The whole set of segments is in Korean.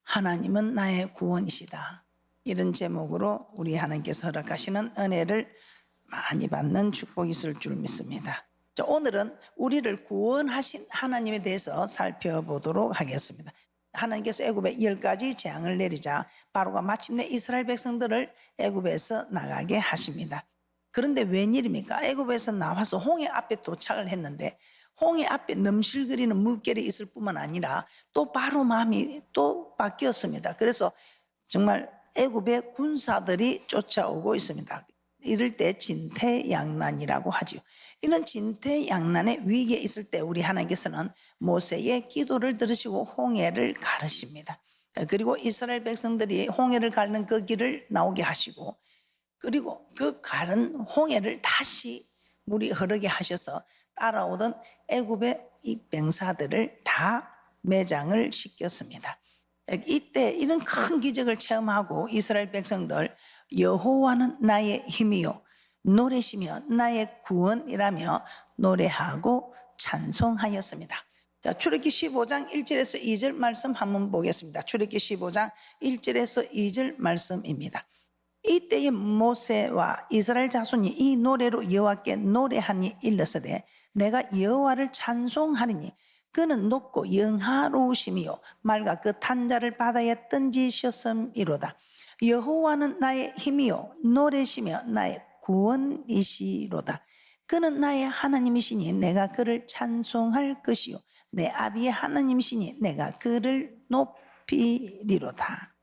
하나님은 나의 구원이시다. 이런 제목으로 우리 하나님께서 허락하시는 은혜를 많이 받는 축복이 있을 줄 믿습니다. 자, 오늘은 우리를 구원하신 하나님에 대해서 살펴보도록 하겠습니다. 하나님께서 애굽에 10가지 재앙을 내리자 바로가 마침내 이스라엘 백성들을 애굽에서 나가게 하십니다. 그런데 웬일입니까? 애굽에서 나와서 홍해 앞에 도착을 했는데 홍해 앞에 넘실거리는 물결이 있을 뿐만 아니라 또 바로 마음이 또 바뀌었습니다. 그래서 정말 애굽의 군사들이 쫓아오고 있습니다. 이럴 때 진퇴양난이라고 하죠. 이런 진퇴양난의 위기에 있을 때 우리 하나님께서는 모세의 기도를 들으시고 홍해를 가르십니다. 그리고 이스라엘 백성들이 홍해를 가는 그 길을 나오게 하시고, 그리고 그 가른 홍해를 다시 물이 흐르게 하셔서 따라오던 애굽의 이 병사들을 다 매장을 시켰습니다. 이때 이런 큰 기적을 체험하고 이스라엘 백성들, 여호와는 나의 힘이요 노래시며 나의 구원이라며 노래하고 찬송하였습니다. 자, 출애굽기 15장 1절에서 2절 말씀 한번 보겠습니다. 출애굽기 15장 1절에서 2절 말씀입니다. 이때에 모세와 이스라엘 자손이 이 노래로 여호와께 노래하니 일러서되 내가 여호와를 찬송하리니 그는 높고 영화로우시며 맑아 그 탄자를 바다에 던지셨음이로다. 여호와는 나의 힘이요 노래시며 나의 구원이시로다. 그는 나의 하나님이시니 내가 그를 찬송할 것이요 내 아비의 하나님이시니 내가 그를 높이리로다.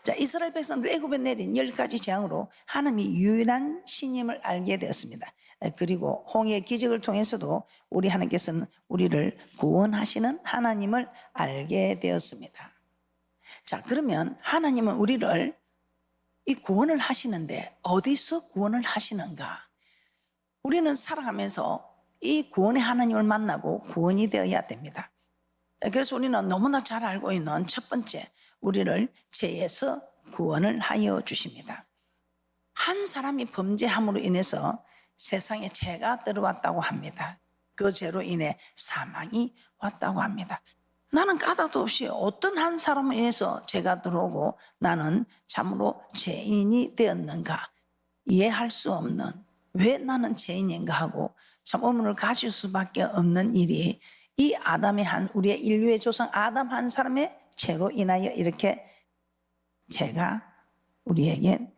자, 이스라엘 백성들 애굽에 내린 10가지 재앙으로 하나님이 유일한 신임을 알게 되었습니다. 그리고 홍해의 기적을 통해서도 우리 하나님께서는 우리를 구원하시는 하나님을 알게 되었습니다. 자, 그러면 하나님은 우리를 이 구원을 하시는데 어디서 구원을 하시는가? 우리는 살아가면서 이 구원의 하나님을 만나고 구원이 되어야 됩니다. 그래서 우리는 너무나 잘 알고 있는 첫 번째, 우리를 죄에서 구원을 하여 주십니다. 한 사람이 범죄함으로 인해서 세상에 죄가 들어왔다고 합니다. 그 죄로 인해 사망이 왔다고 합니다. 나는 까닭도 없이 어떤 한 사람에 의해서 죄가 들어오고 나는 참으로 죄인이 되었는가 이해할 수 없는, 왜 나는 죄인인가 하고 참 의문을 가질 수밖에 없는 일이 이 아담의 우리의 인류의 조상 아담 한 사람의 죄로 인하여 이렇게 죄가 우리에게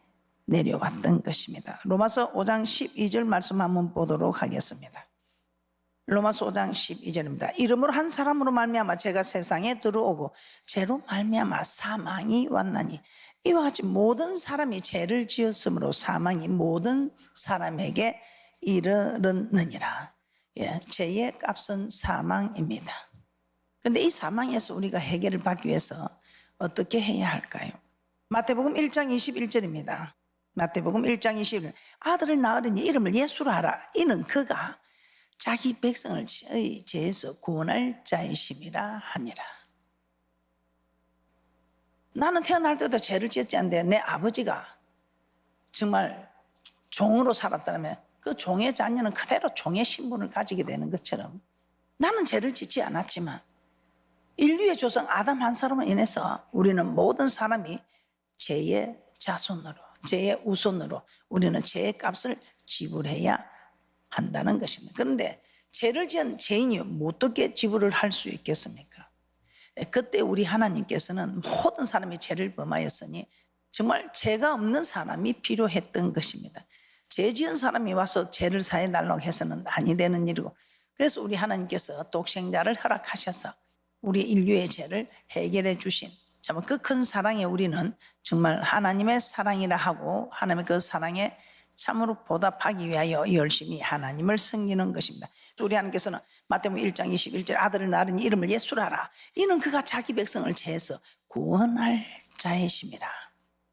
내려왔던 것입니다. 로마서 5장 12절 말씀 한번 보도록 하겠습니다. 로마서 5장 12절입니다. 이름으로 한 사람으로 말미암아 죄가 세상에 들어오고 죄로 말미암아 사망이 왔나니 이와 같이 모든 사람이 죄를 지었으므로 사망이 모든 사람에게 이르렀느니라. 죄의 값은 사망입니다. 그런데 이 사망에서 우리가 해결을 받기 위해서 어떻게 해야 할까요? 마태복음 1장 21절입니다. 마태복음 1장 21절 아들을 낳으리니 이름을 예수로 하라. 이는 그가 자기 백성을 죄에서 구원할 자이심이라 하니라. 나는 태어날 때도 죄를 지었지 않는데 내 아버지가 정말 종으로 살았다면 그 종의 자녀는 그대로 종의 신분을 가지게 되는 것처럼 나는 죄를 짓지 않았지만 인류의 조상 아담 한 사람을 인해서 우리는 모든 사람이 죄의 자손으로, 죄의 우손으로 우리는 죄의 값을 지불해야 한다는 것입니다. 그런데 죄를 지은 죄인이 어떻게 지불을 할 수 있겠습니까? 그때 우리 하나님께서는 모든 사람이 죄를 범하였으니 정말 죄가 없는 사람이 필요했던 것입니다. 죄 지은 사람이 와서 죄를 사해 달라고 해서는 아니 되는 일이고, 그래서 우리 하나님께서 독생자를 허락하셔서 우리 인류의 죄를 해결해 주신 참 그 큰 사랑에 우리는 정말 하나님의 사랑이라 하고 하나님의 그 사랑에 참으로 보답하기 위하여 열심히 하나님을 섬기는 것입니다. 우리 하나님께서는 마태복음 1장 21절 아들을 낳으니 이름을 예수라 하라. 이는 그가 자기 백성을 죄에서 구원할 자이심이라.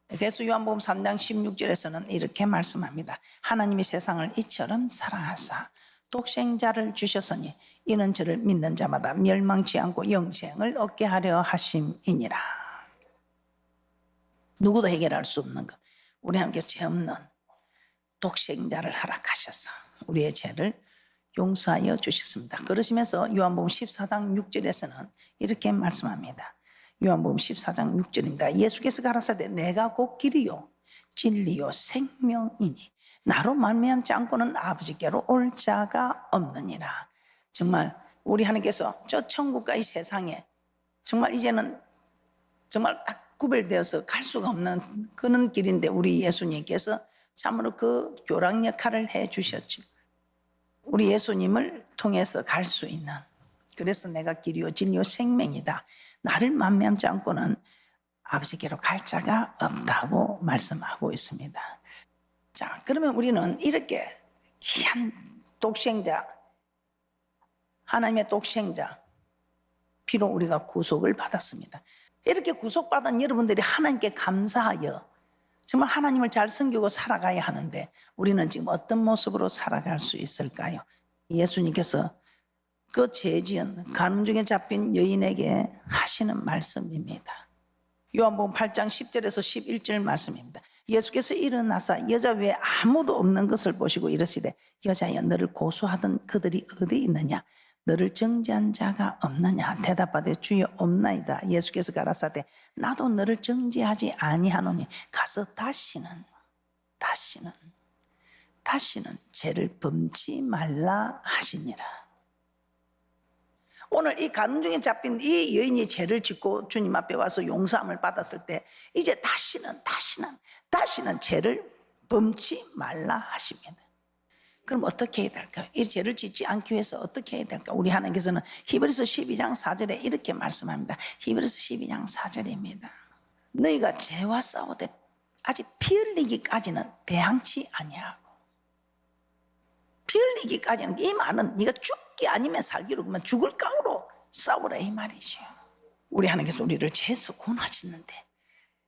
그래서 요한복음 3장 16절에서는 이렇게 말씀합니다. 하나님이 세상을 이처럼 사랑하사 독생자를 주셨으니 이는 저를 믿는 자마다 멸망치 않고 영생을 얻게 하려 하심이니라. 누구도 해결할 수 없는 것, 우리 하나님께서 죄 없는 독생자를 허락하셔서 우리의 죄를 용서하여 주셨습니다. 그러시면서 요한복음 14장 6절에서는 이렇게 말씀합니다. 요한복음 14장 6절입니다. 예수께서 가라사대 내가 곧 길이요 진리요 생명이니 나로 말미암지 않고는 아버지께로 올 자가 없느니라. 정말 우리 하나님께서 저 천국과 이 세상에 정말 이제는 정말 딱 구별되어서 갈 수가 없는 그런 길인데 우리 예수님께서 참으로 그 교랑 역할을 해 주셨죠. 우리 예수님을 통해서 갈 수 있는, 그래서 내가 길이요 진리요 생명이다, 나를 만미하지 않고는 아버지께로 갈 자가 없다고 말씀하고 있습니다. 자, 그러면 우리는 이렇게 귀한 독생자, 하나님의 독생자 피로 우리가 구속을 받았습니다. 이렇게 구속받은 여러분들이 하나님께 감사하여 정말 하나님을 잘 섬기고 살아가야 하는데 우리는 지금 어떤 모습으로 살아갈 수 있을까요? 예수님께서 그 죄지은 가늠 중에 잡힌 여인에게 하시는 말씀입니다. 요한복음 8장 10절에서 11절 말씀입니다. 예수께서 일어나사 여자 외에 아무도 없는 것을 보시고 이르시되 여자여 너를 고소하던 그들이 어디 있느냐? 너를 정죄한 자가 없느냐? 대답하되 주여 없나이다. 예수께서 가라사대 나도 너를 정죄하지 아니하노니 가서 다시는 죄를 범치 말라 하시니라. 오늘 이 가늠 중에 잡힌 이 여인이 죄를 짓고 주님 앞에 와서 용서함을 받았을 때 이제 다시는 죄를 범치 말라 하십니다. 그럼 어떻게 해야 될까요? 이 죄를 짓지 않기 위해서 어떻게 해야 될까? 우리 하나님께서는 히브리서 12장 4절에 이렇게 말씀합니다. 히브리서 12장 4절입니다. 너희가 죄와 싸우되 아직 피 흘리기까지는 대항치 아니하고, 피 흘리기까지는, 이 말은 네가 죽기 아니면 살기로, 그러면 죽을 각오로 싸우라 이 말이죠. 우리 하나님께서 우리를 죄에서 구원하셨는데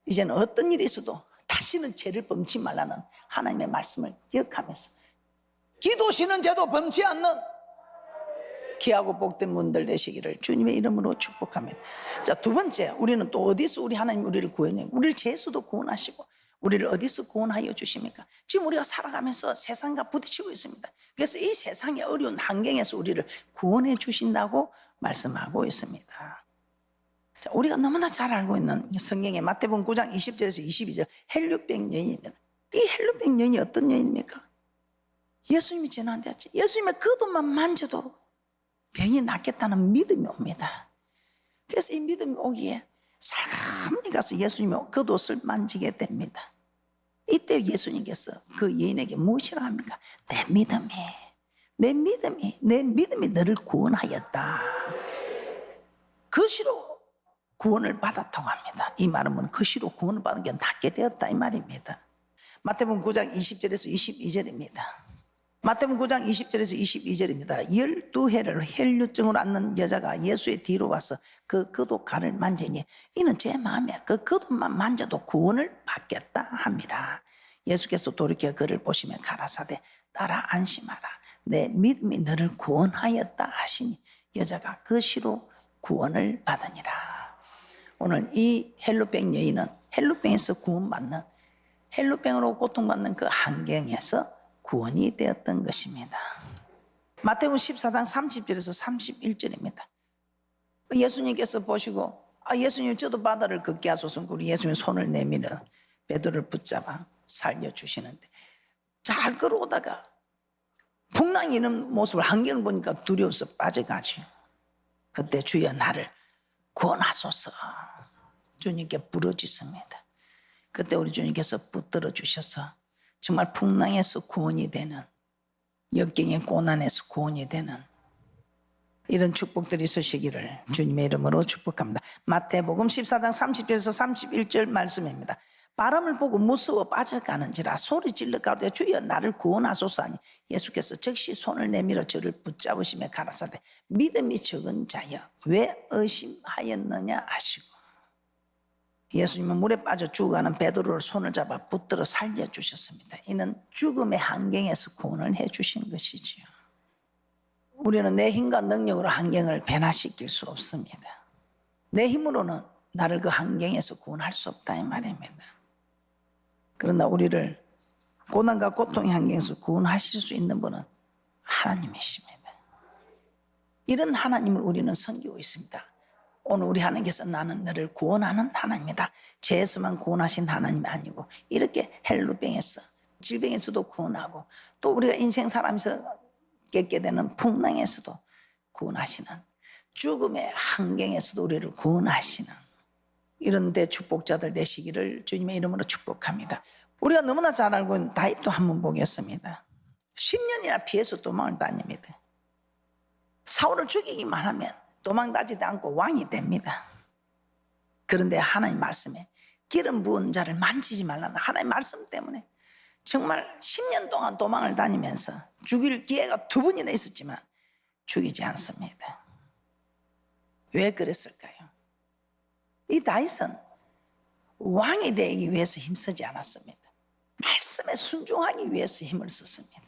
이제는 어떤 일이 있어도 다시는 죄를 범치 말라는 하나님의 말씀을 기억하면서 기도시는 죄도 범치 않는 귀하고 복된 분들 되시기를 주님의 이름으로 축복합니다. 자, 두 번째, 우리는 또 어디서 우리 하나님 우리를 구원해요? 우리를 죄에서도 구원하시고 우리를 어디서 구원하여 주십니까? 지금 우리가 살아가면서 세상과 부딪히고 있습니다. 그래서 이 세상의 어려운 환경에서 우리를 구원해 주신다고 말씀하고 있습니다. 자, 우리가 너무나 잘 알고 있는 성경의 마태복음 9장 20절에서 22절 헬류병 여인입니다. 이 헬류병 여인이 어떤 여인입니까? 예수님이 지나왔지. 예수님의 겉옷만 만져도 병이 낫겠다는 믿음이 옵니다. 그래서 이 믿음이 오기에 살감히 가서 예수님의 겉옷을 만지게 됩니다. 이때 예수님께서 그 여인에게 무엇이라 합니까? 내 믿음이 너를 구원하였다. 그시로 구원을 받았다고 합니다. 이 말은 뭐는 그시로 구원을 받은 게 낫게 되었다 이 말입니다. 마태복음 9장 20절에서 22절입니다. 마태복음 9장 20절에서 22절입니다. 12해를 혈류증으로 앓는 여자가 예수의 뒤로 와서 그 겉옷가를 만지니 이는 제 마음에 그 겉옷만 만져도 구원을 받겠다 합니다. 예수께서 돌이켜 그를 보시며 가라사대 따라 안심하라. 내 믿음이 너를 구원하였다 하시니 여자가 그 시로 구원을 받으니라. 오늘 이 헬루병 여인은 헬루병에서 구원받는, 헬루병으로 고통받는 그 환경에서 구원이 되었던 것입니다. 마태복음 14장 30절에서 31절입니다. 예수님께서 보시고 예수님 저도 바다를 걷게 하소서. 우리 예수님 손을 내밀어 베드로를 붙잡아 살려주시는데 잘 걸어오다가 풍랑이 있는 모습을 환경을 보니까 두려워서 빠져가죠. 그때 주여 나를 구원하소서 주님께 부르짖습니다. 그때 우리 주님께서 붙들어 주셔서 정말 풍랑에서 구원이 되는, 역경의 고난에서 구원이 되는 이런 축복들이 있으시기를 주님의 이름으로 축복합니다. 마태복음 14장 30절에서 31절 말씀입니다. 바람을 보고 무서워 빠져가는지라 소리 질러 가로되 주여 나를 구원하소서 하니 예수께서 즉시 손을 내밀어 저를 붙잡으시며 가라사대 믿음이 적은 자여 왜 의심하였느냐 하시고, 예수님은 물에 빠져 죽어가는 베드로를 손을 잡아 붙들어 살려주셨습니다. 이는 죽음의 환경에서 구원을 해주신 것이지요. 우리는 내 힘과 능력으로 환경을 변화시킬 수 없습니다. 내 힘으로는 나를 그 환경에서 구원할 수 없다 이 말입니다. 그러나 우리를 고난과 고통의 환경에서 구원하실 수 있는 분은 하나님이십니다. 이런 하나님을 우리는 섬기고 있습니다. 오늘 우리 하나님께서 나는 너를 구원하는 하나님이다. 죄에서만 구원하신 하나님이 아니고 이렇게 헬루병에서 질병에서도 구원하고 또 우리가 인생 살아가면서 겪게 되는 풍랑에서도 구원하시는, 죽음의 환경에서도 우리를 구원하시는 이런 데 축복자들 되시기를 주님의 이름으로 축복합니다. 우리가 너무나 잘 알고 있는 다윗도 한번 보겠습니다. 10년이나 피해서 도망을 다닙니다. 사울을 죽이기만 하면 도망다지도 않고 왕이 됩니다. 그런데 하나님 말씀에 기름 부은 자를 만지지 말라는 하나님 말씀 때문에 정말 10년 동안 도망을 다니면서 죽일 기회가 2번이나 있었지만 죽이지 않습니다. 왜 그랬을까요? 이 다윗은 왕이 되기 위해서 힘쓰지 않았습니다. 말씀에 순종하기 위해서 힘을 썼습니다.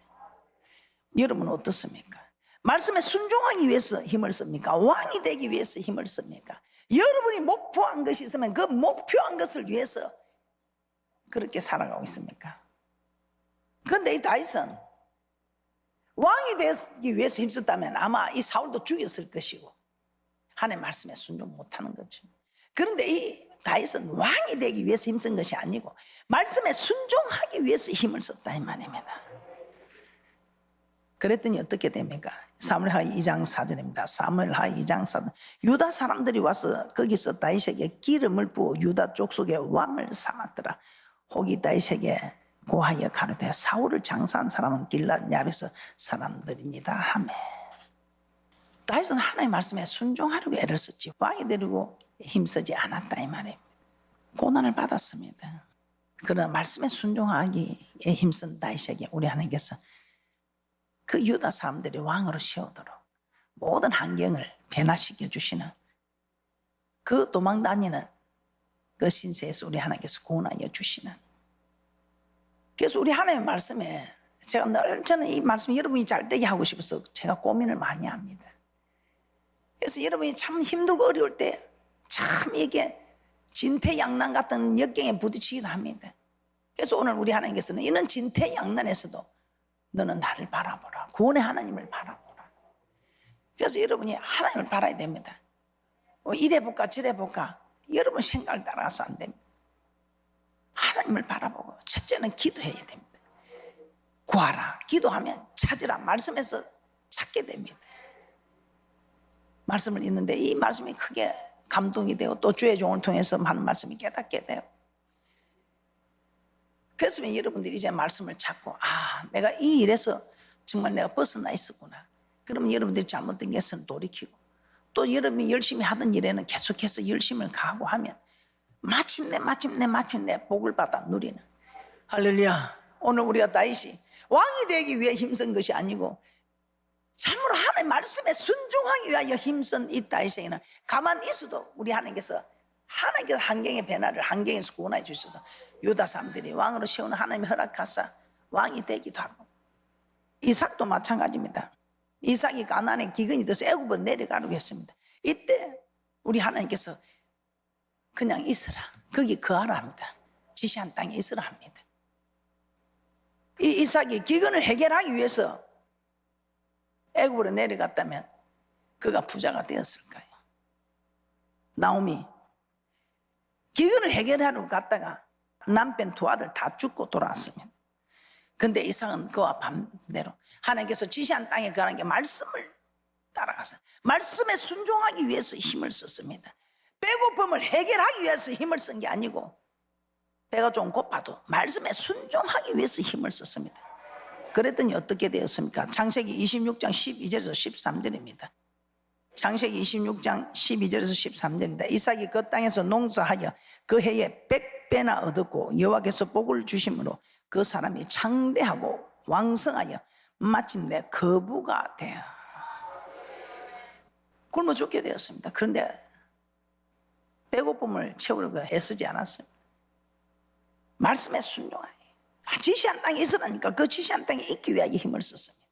여러분은 어떻습니까? 말씀에 순종하기 위해서 힘을 씁니까? 왕이 되기 위해서 힘을 씁니까? 여러분이 목표한 것이 있으면 그 목표한 것을 위해서 그렇게 살아가고 있습니까? 그런데 이 다윗은 왕이 되기 위해서 힘썼다면 아마 이 사울도 죽였을 것이고 하나님의 말씀에 순종 못하는 거죠. 그런데 이 다윗은 왕이 되기 위해서 힘쓴 것이 아니고 말씀에 순종하기 위해서 힘을 썼다 이 말입니다. 그랬더니 어떻게 됩니까? 사무엘하 2장 4절입니다. 사무엘하 2장 4절. 유다 사람들이 와서 거기서 다윗에게 기름을 부어 유다 족속의 왕을 삼았더라. 혹이 다윗에게 고하여 가로되 사울을 장사한 사람은 길랏 야베스 사람들입니다 하매. 다윗은 하나님의 말씀에 순종하려고 애를 썼지 왕이 되려고 힘쓰지 않았다 이 말입니다. 고난을 받았습니다. 그러나 말씀에 순종하기에 힘쓴 다윗에게 우리 하나님께서 그 유다 사람들이 왕으로 세우도록 모든 환경을 변화시켜 주시는 그 도망다니는 그 신세에서 우리 하나님께서 구원하여 주시는. 그래서 우리 하나님의 말씀에 제가 늘 저는 이 말씀 여러분이 잘 되게 하고 싶어서 제가 고민을 많이 합니다. 그래서 여러분이 참 힘들고 어려울 때 참 이게 진퇴양난 같은 역경에 부딪히기도 합니다. 그래서 오늘 우리 하나님께서는 이런 진퇴양난에서도 너는 나를 바라보라. 구원의 하나님을 바라보라. 그래서 여러분이 하나님을 바라야 됩니다. 이래 볼까 저래 볼까 여러분 생각을 따라가서 안 됩니다. 하나님을 바라보고 첫째는 기도해야 됩니다. 구하라. 기도하면 찾으라. 말씀에서 찾게 됩니다. 말씀을 읽는데 이 말씀이 크게 감동이 되고 또 주의 종을 통해서 하는 말씀이 깨닫게 돼요. 그래서 여러분들이 이제 말씀을 찾고 내가 이 일에서 정말 내가 벗어나 있었구나. 그러면 여러분들이 잘못된 것은 돌이키고 또 여러분이 열심히 하던 일에는 계속해서 열심을 가하고 하면 마침내 복을 받아 누리는. 할렐루야. 오늘 우리가 다윗이 왕이 되기 위해 힘쓴 것이 아니고 참으로 하나님의 말씀에 순종하기 위하여 힘쓴 이 다윗에게는 가만히 있어도 우리 하나님께서 환경의 변화를 환경에서 구원해 주셔서 유다 사람들이 왕으로 세우는 하나님이 허락하사 왕이 되기도 하고 이삭도 마찬가지입니다. 이삭이 가나안에 기근이 돼서 애굽으로 내려가려고 했습니다. 이때 우리 하나님께서 그냥 있으라. 거기 거하라 합니다. 지시한 땅에 있으라 합니다. 이 이삭이 기근을 해결하기 위해서 애굽으로 내려갔다면 그가 부자가 되었을까요? 나오미 기근을 해결하러 갔다가 남편 두 아들 다 죽고 돌아왔습니다. 근데 이삭은 그와 반대로 하나님께서 지시한 땅에 거하는 게 말씀을 따라가서 말씀에 순종하기 위해서 힘을 썼습니다. 배고픔을 해결하기 위해서 힘을 쓴 게 아니고 배가 좀 고파도 말씀에 순종하기 위해서 힘을 썼습니다. 그랬더니 어떻게 되었습니까? 창세기 26장 12절에서 13절입니다. 창세기 26장 12절에서 13절입니다. 이삭이 그 땅에서 농사하여 그 해에 100배나 얻었고 여호와께서 복을 주심으로 그 사람이 창대하고 왕성하여 마침내 거부가 되어 굶어 죽게 되었습니다. 그런데 배고픔을 채우려고 애쓰지 않았습니다. 말씀에 순종하여 지시한 땅에 있으라니까 그 지시한 땅에 있기 위하여 힘을 썼습니다.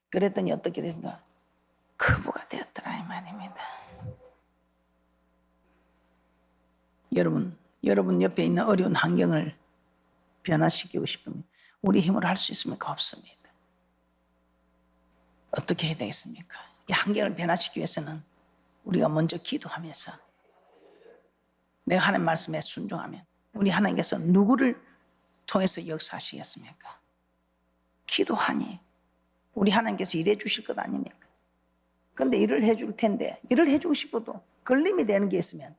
그랬더니 어떻게 됐는가? 거부가 되었더라 이 말입니다. 여러분 옆에 있는 어려운 환경을 변화시키고 싶으면 우리 힘으로 할 수 있습니까? 없습니다. 어떻게 해야 되겠습니까? 이 환경을 변화시키기 위해서는 우리가 먼저 기도하면서 내가 하나님 말씀에 순종하면 우리 하나님께서 누구를 통해서 역사하시겠습니까? 기도하니 우리 하나님께서 일해 주실 것 아닙니까? 그런데 일을 해줄 텐데 일을 해주고 싶어도 걸림이 되는 게 있으면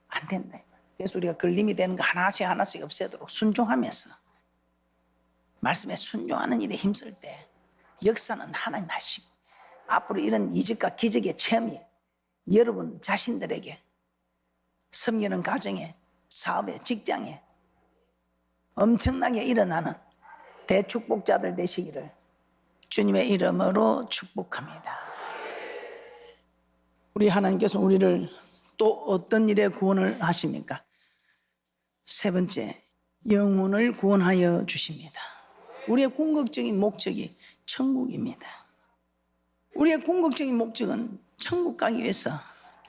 안 된다. 그래서 우리가 걸림이 되는 거 하나씩 하나씩 없애도록 순종하면서 말씀에 순종하는 일에 힘쓸 때 역사는 하나님 하시고 앞으로 이런 이적과 기적의 체험이 여러분 자신들에게 섬기는 가정에 사업에 직장에 엄청나게 일어나는 대축복자들 되시기를 주님의 이름으로 축복합니다. 우리 하나님께서 우리를 또 어떤 일에 구원을 하십니까? 세 번째, 영혼을 구원하여 주십니다. 우리의 궁극적인 목적이 천국입니다. 우리의 궁극적인 목적은 천국 가기 위해서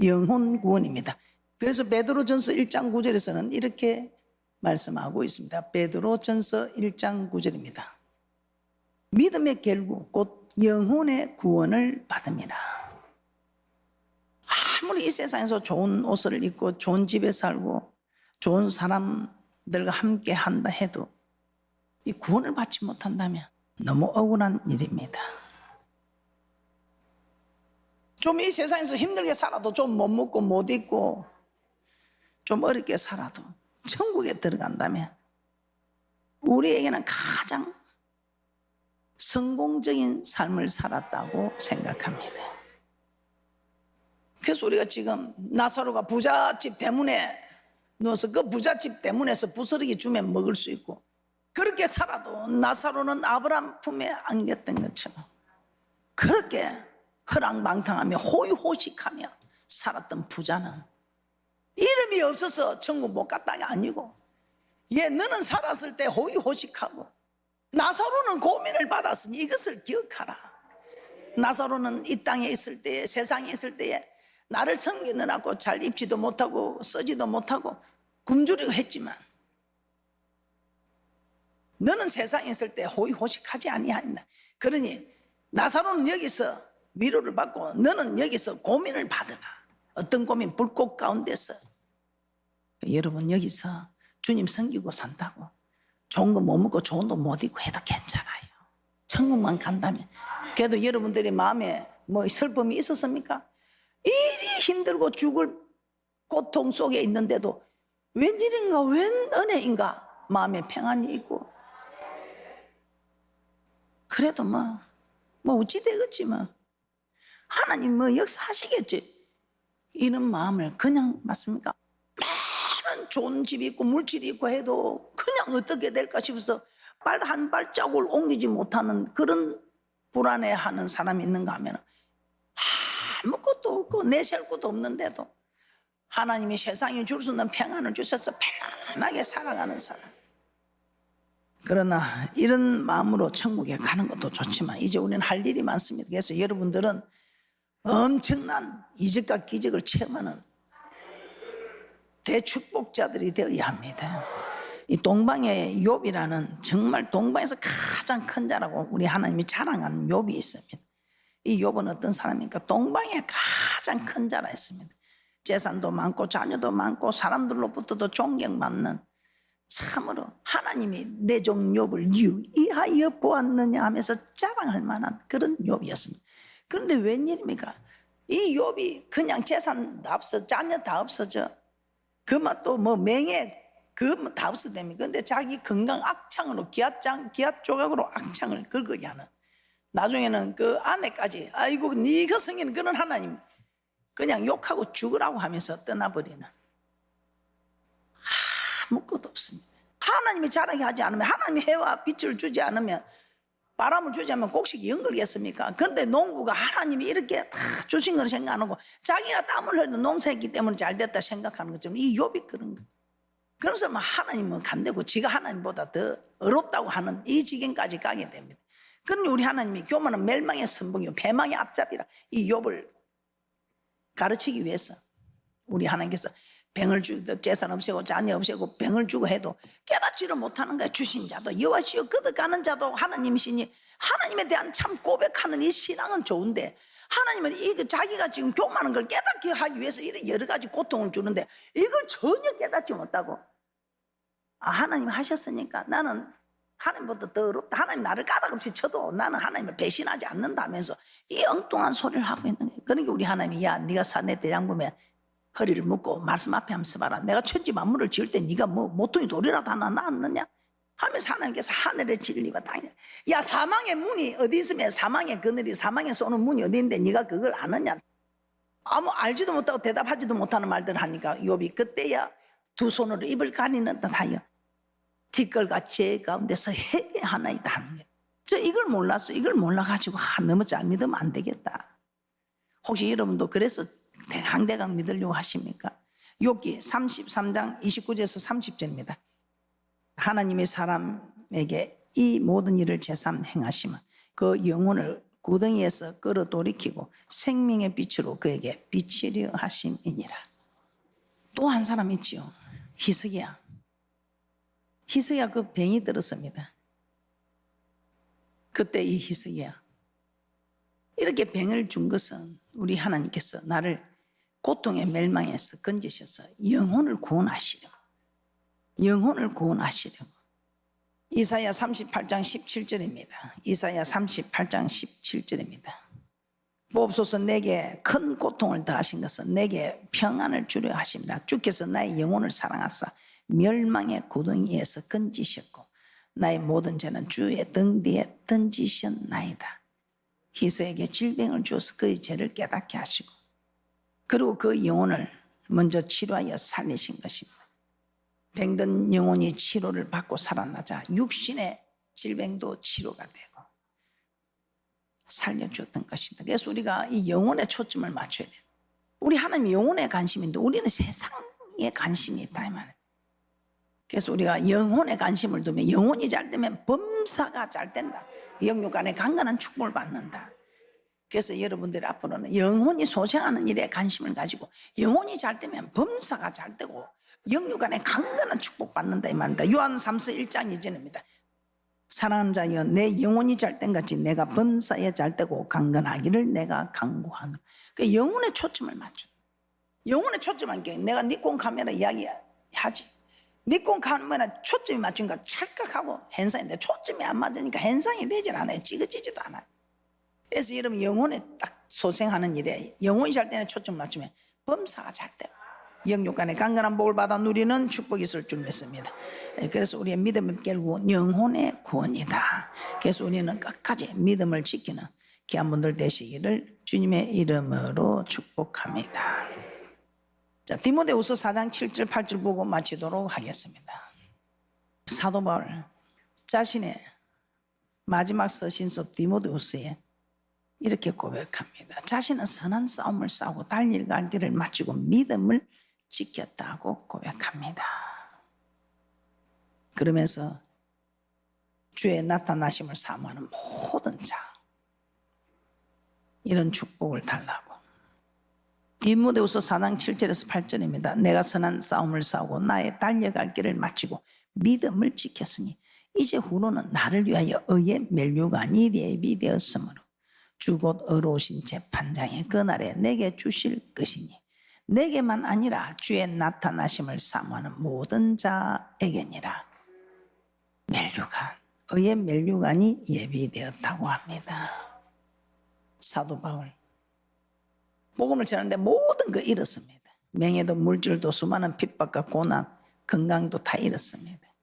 영혼 구원입니다. 그래서 베드로전서 1장 9절에서는 이렇게 말씀하고 있습니다. 베드로전서 1장 9절입니다. 믿음의 결국 곧 영혼의 구원을 받음이라. 아무리 이 세상에서 좋은 옷을 입고 좋은 집에 살고 좋은 사람들과 함께 한다 해도 이 구원을 받지 못한다면 너무 억울한 일입니다. 좀 이 세상에서 힘들게 살아도 좀 못 먹고 못 입고 좀 어렵게 살아도 천국에 들어간다면 우리에게는 가장 성공적인 삶을 살았다고 생각합니다. 그래서 우리가 지금 나사로가 부잣집 때문에 누워서 그 부잣집 때문에서 부스러기 주면 먹을 수 있고 그렇게 살아도 나사로는 아브라함 품에 안겼던 것처럼 그렇게 허랑방탕하며 호의호식하며 살았던 부자는 이름이 없어서 천국 못 갔다가 아니고 너는 살았을 때 호의호식하고 나사로는 고민을 받았으니 이것을 기억하라. 나사로는 이 땅에 있을 때에 세상에 있을 때에 나를 섬기느라고 잘 입지도 못하고 쓰지도 못하고 굶주리고 했지만 너는 세상에 있을 때 호의호식하지 아니하였나. 그러니 나사로는 여기서 위로를 받고 너는 여기서 고민을 받으라. 어떤 고민? 불꽃 가운데서. 여러분 여기서 주님 섬기고 산다고 좋은 거 못 먹고 좋은 거 못 입고 해도 괜찮아요. 천국만 간다면. 그래도 여러분들이 마음에 뭐 슬픔이 있었습니까? 이리 힘들고 죽을 고통 속에 있는데도 웬일인가 웬 은혜인가 마음에 평안이 있고 그래도 뭐 어찌 되겠지 뭐 하나님 뭐 역사하시겠지 이런 마음을 그냥 맞습니까? 많은 좋은 집이 있고 물질이 있고 해도 그냥 어떻게 될까 싶어서 발 한 발자국을 옮기지 못하는 그런 불안해하는 사람이 있는가 하면 아무것도 없고 내세울 것도 없는데도 하나님이 세상에 줄 수 있는 평안을 주셔서 편안하게 살아가는 사람. 그러나 이런 마음으로 천국에 가는 것도 좋지만 이제 우리는 할 일이 많습니다. 그래서 여러분들은 엄청난 이적과 기적을 체험하는 대축복자들이 되어야 합니다. 이 동방의 욥이라는 정말 동방에서 가장 큰 자라고 우리 하나님이 자랑하는 욥이 있습니다. 이 욥은 어떤 사람입니까? 동방의 가장 큰 자라 했습니다. 재산도 많고 자녀도 많고 사람들로부터도 존경받는 참으로 하나님이 내 종 욥을 유의하여 보았느냐 하면서 자랑할 만한 그런 욥이었습니다. 그런데 웬일입니까? 이 욥이 그냥 재산 다 없어 자녀 다 없어져 그만 또 뭐 명예 그 다 없어집니까? 그런데 자기 건강 악창으로 기앗 조각으로 악창을 긁게 하는 나중에는 그 아내까지 아이고 네가 성인 그런 하나님 그냥 욕하고 죽으라고 하면서 떠나버리는 아무것도 없습니다. 하나님이 자라게 하지 않으면 하나님이 해와 빛을 주지 않으면 바람을 주지 않으면 곡식이 연결겠습니까? 그런데 농부가 하나님이 이렇게 다 주신 걸 생각 안 하고 자기가 땀을 흘려 농사했기 때문에 잘 됐다 생각하는 것처럼 이 욥이 그런 거. 그러면서 하나님은 간대고 지가 하나님보다 더 어렵다고 하는 이 지경까지 가게 됩니다. 그러니 우리 하나님이 교만은 멸망의 선봉이요 패망의 앞잡이라 이 욥을 가르치기 위해서 우리 하나님께서 병을 주고 재산 없애고 자녀 없애고 병을 주고 해도 깨닫지를 못하는 거야. 주신 자도 여호와시여 거듭가는 자도 하나님이시니 하나님에 대한 참 고백하는 이 신앙은 좋은데 하나님은 이거 자기가 지금 교만한 걸 깨닫게 하기 위해서 이런 여러 가지 고통을 주는데 이걸 전혀 깨닫지 못하고, 하나님 하셨으니까 나는 하나님보다 더 어렵다, 하나님 나를 까닭없이 쳐도 나는 하나님을 배신하지 않는다면서 이 엉뚱한 소리를 하고 있는 거예요. 그러니까 우리 하나님이, 야, 네가 사내 대장금에 허리를 묶고 말씀 앞에 한번 서봐라. 내가 천지 만물을 지을 때 네가 뭐 모퉁이 돌이라도 하나 낳았느냐 하면서 하나님께서 하늘의 진리와 당연, 야, 사망의 문이 어디 있으면, 사망의 그늘이, 사망에 쏘는 문이 어디 있는데 네가 그걸 아느냐. 아무 알지도 못하고 대답하지도 못하는 말들 하니까 욥이 그때야 두 손으로 입을 가리는 듯하여 티끌과 재 가운데서 회개하나이다 하는 거예요. 저 이걸 몰랐어. 이걸 몰라가지고 너무 잘 믿으면 안 되겠다. 혹시 여러분도 그래서 대강대강 믿으려고 하십니까? 욥기 33장 29절에서 30절입니다. 하나님이 사람에게 이 모든 일을 제삼 행하시면 그 영혼을 구덩이에서 끌어돌이키고 생명의 빛으로 그에게 비치려 하심이니라. 또 한 사람 있지요. 히스기야. 히스기야 그 병이 들었습니다. 그때 이 히스기야, 이렇게 병을 준 것은 우리 하나님께서 나를 고통의 멸망에서 건지셔서 영혼을 구원하시려고, 영혼을 구원하시려고. 이사야 38장 17절입니다. 이사야 38장 17절입니다. 보옵소서, 내게 큰 고통을 더하신 것은 내게 평안을 주려 하십니다. 주께서 나의 영혼을 사랑하사 멸망의 구덩이에서 건지셨고 나의 모든 죄는 주의 등 뒤에 던지셨나이다. 히스기야에게 질병을 주어서 그의 죄를 깨닫게 하시고, 그리고 그 영혼을 먼저 치료하여 살리신 것입니다. 병든 영혼이 치료를 받고 살아나자 육신의 질병도 치료가 되고 살려줬던 것입니다. 그래서 우리가 이 영혼에 초점을 맞춰야 돼요. 우리 하나님 영혼에 관심인데 우리는 세상에 관심이 있다 이 말이에요. 그래서 우리가 영혼에 관심을 두면, 영혼이 잘 되면 범사가 잘 된다. 영육 안에 강건한 축복을 받는다. 그래서 여러분들이 앞으로는 영혼이 소생하는 일에 관심을 가지고 영혼이 잘 되면 범사가 잘 되고 영육 안에 강건한 축복 받는다 이 말입니다. 요한 3서 1장 2절입니다. 사랑하는 자여, 내 영혼이 잘 된 같이 내가 범사에 잘 되고 강건하기를 내가 간구하노라. 그 영혼에 초점을 맞춰. 영혼에 초점한 게, 내가 니콘 카메라 이야기하지. 니콘 카메라 초점이 맞추니까 착각하고 현상인데 초점이 안 맞으니까 현상이 되질 않아요. 찍어지지도 않아요. 그래서 여러분 영혼에 딱 소생하는 일에 영혼이 잘 때는 초점 맞추면 범사가 잘 되고 영육 간에 강건한 복을 받아 누리는 축복이 있을 줄 믿습니다. 그래서 우리의 믿음은 결국 영혼의 구원이다. 그래서 우리는 끝까지 믿음을 지키는 귀한 분들 되시기를 주님의 이름으로 축복합니다. 자, 디모데후서 4장 7절 8절 보고 마치도록 하겠습니다. 사도 바울 자신의 마지막 서신서 디모데후서에 이렇게 고백합니다. 자신은 선한 싸움을 싸우고 달릴 갈길을 마치고 믿음을 지켰다고 고백합니다. 그러면서 주의 나타나심을 사모하는 모든 자, 이런 축복을 달라고. 디모데후서 4장 7절에서 8절입니다. 내가 선한 싸움을 싸우고 나의 달려갈 길을 마치고 믿음을 지켰으니 이제 후로는 나를 위하여 의의 면류관이 예비되었으므로 주 곧 의로우신 재판장의 그날에 내게 주실 것이니 내게만 아니라 주의 나타나심을 사모하는 모든 자에게니라. 면류관, 의의 면류관이 예비되었다고 합니다. 사도 바울 복음을 전하는데 모든 거 잃었습니다. 명예도 물질도 수많은 핍박과 고난, 건강도 다 잃었습니다.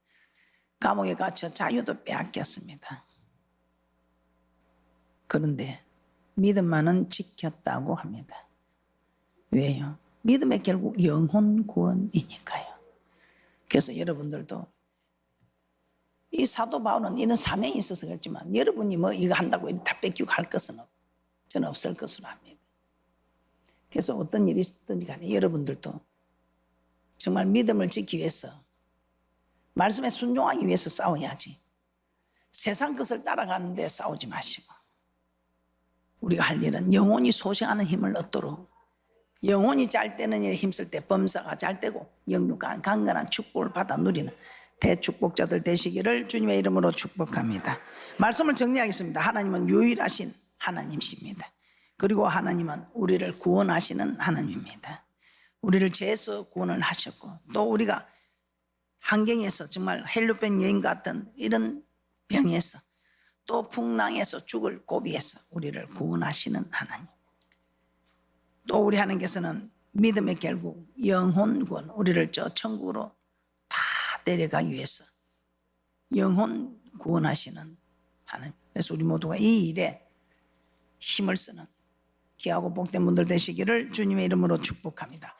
감옥에 갇혀 자유도 빼앗겼습니다. 그런데 믿음만은 지켰다고 합니다. 왜요? 믿음의 결국 영혼 구원이니까요. 그래서 여러분들도 이 사도 바울은 이런 사명이 있어서 그렇지만 여러분이 뭐 이거 한다고 다 뺏기고 할 것은 저는 없을 것으로 합니다. 그래서 어떤 일이 있든지 간에 여러분들도 정말 믿음을 지키기 위해서 말씀에 순종하기 위해서 싸워야지, 세상 것을 따라가는데 싸우지 마시고 우리가 할 일은 영혼이 소생하는 힘을 얻도록, 영혼이 잘 되는 일에 힘쓸 때 범사가 잘 되고 영육간 강건한 축복을 받아 누리는 대축복자들 되시기를 주님의 이름으로 축복합니다. 말씀을 정리하겠습니다. 하나님은 유일하신 하나님이십니다. 그리고 하나님은 우리를 구원하시는 하나님입니다. 우리를 죄에서 구원을 하셨고 또 우리가 환경에서 정말 헬루병 여인 같은 이런 병에서 또 풍랑에서 죽을 고비에서 우리를 구원하시는 하나님. 또 우리 하나님께서는 믿음의 결국 영혼 구원, 우리를 저 천국으로 다 데려가기 위해서 영혼 구원하시는 하나님. 그래서 우리 모두가 이 일에 힘을 쓰는 귀하고 복된 분들 되시기를 주님의 이름으로 축복합니다.